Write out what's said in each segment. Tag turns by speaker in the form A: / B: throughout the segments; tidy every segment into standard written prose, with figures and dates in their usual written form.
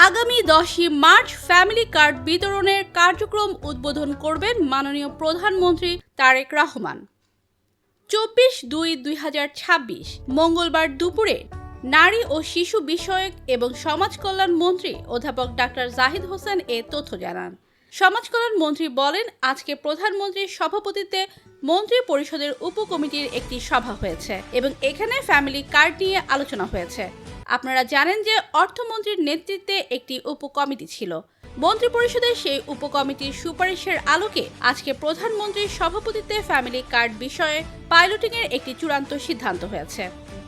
A: আগামী 10ই March family card বিতরণের কার্যক্রম উদ্বোধন করবেন মাননীয় প্রধানমন্ত্রী তারেক রহমান। 24/2/2026 মঙ্গলবার দুপুরে নারী ও শিশু বিষয়ক এবং সমাজ কল্যাণ মন্ত্রী অধ্যাপক ডাক্তার জাহিদ হোসেন এ তথ্য জানান। সমাজ কল্যাণ মন্ত্রী বলেন, আজকে প্রধানমন্ত্রীর সভাপতিত্বে মন্ত্রী পরিষদের উপকমিটির একটি সভা হয়েছে এবং এখানে ফ্যামিলি কার্ড নিয়ে আলোচনা হয়েছে। আপনারা জানেন যে অর্থমন্ত্রীর নেতৃত্বে একটি উপকমিটি ছিল। মন্ত্রী পরিষদের সেই উপকমিটির সুপারিশের আলোকে আজকে প্রধানমন্ত্রীর সভাপতিত্বে ফ্যামিলি কার্ড বিষয়ে পাইলটিং এর একটি চূড়ান্ত সিদ্ধান্ত হয়েছে।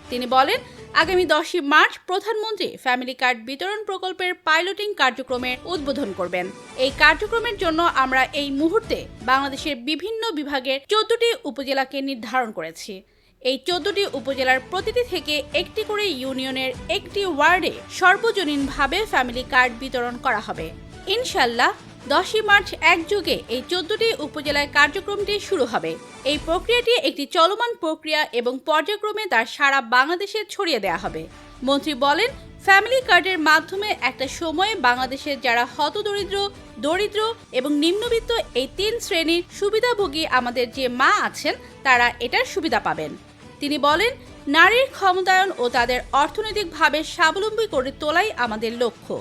A: তিনি বলেন, আগামী 10ই মার্চ প্রধানমন্ত্রী ফ্যামিলি কার্ড বিতরণ প্রকল্পের পাইলটিং কার্যক্রমের উদ্বোধন করবেন। এই কার্যক্রমের জন্য আমরা এই মুহূর্তে বাংলাদেশের বিভিন্ন বিভাগের 14টি উপজেলাকে নির্ধারণ করেছি। এই 14টি উপজেলার প্রতিটি থেকে একটি করে ইউনিয়নের একটি ওয়ার্ডে সর্বজনীনভাবে ফ্যামিলি কার্ড বিতরণ করা হবে। ইনশাল্লাহ 10ই মার্চ একযোগে এই 14টি উপজেলায় কার্যক্রমটি শুরু হবে। এই প্রক্রিয়াটি একটি চলমান প্রক্রিয়া এবং পর্যায়ক্রমে তার সারা বাংলাদেশে ছড়িয়ে দেওয়া হবে। মন্ত্রী বলেন, ফ্যামিলি কার্ডের মাধ্যমে একটা সময়ে বাংলাদেশের যারা হতদরিদ্র, দরিদ্র এবং নিম্নবিত্ত এই 3 শ্রেণীর সুবিধাভোগী আমাদের যে মা আছেন তারা এটার সুবিধা পাবেন। তিনি বলেন, নারীর ক্ষমতায়ন ও তাদের অর্থনৈতিকভাবে স্বাবলম্বী করে তোলাই আমাদের লক্ষ্য।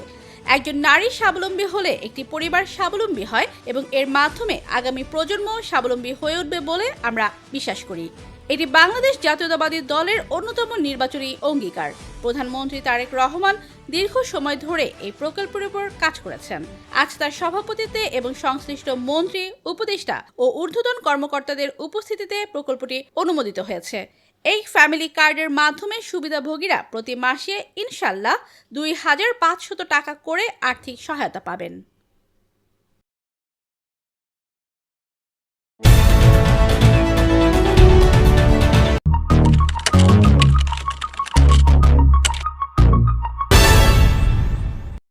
A: একজন নারী স্বাবলম্বী হলে একটি পরিবার স্বাবলম্বী হয় এবং এর মাধ্যমে আগামী প্রজন্ম স্বাবলম্বী হয়ে উঠবে বলে আমরা বিশ্বাস করি। এটি বাংলাদেশ জাতীয়তাবাদী দলের অন্যতম নির্বাচনী অঙ্গীকার। প্রধানমন্ত্রী তারেক রহমান দীর্ঘ সময় ধরে এই প্রকল্পের উপর কাজ করেছেন। আজ তার সভাপতিত্বে এবং সংশ্লিষ্ট মন্ত্রী, উপদেষ্টা ও ঊর্ধ্বতন কর্মকর্তাদের উপস্থিতিতে প্রকল্পটি অনুমোদিত হয়েছে। এই ফ্যামিলি কার্ডের মাধ্যমে সুবিধাভোগীরা প্রতি মাসে ইনশাল্লাহ 2500 টাকা করে আর্থিক সহায়তা পাবেন।